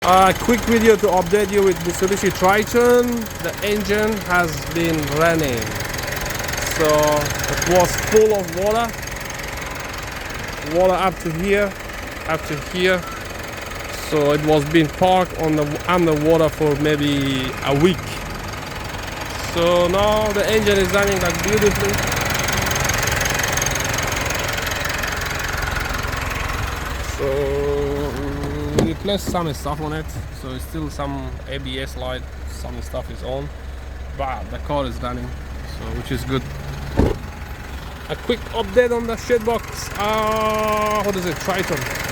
Quick video to update you with Mitsubishi Triton. The engine has been running, so it was full of water up to here, so it was being parked on the underwater for maybe a week. So now the engine is running like beautifully. So we replaced some stuff on it, so it's still some ABS light, some stuff is on, but the car is running, so which is good. A quick update on the shade box. What is it? Triton.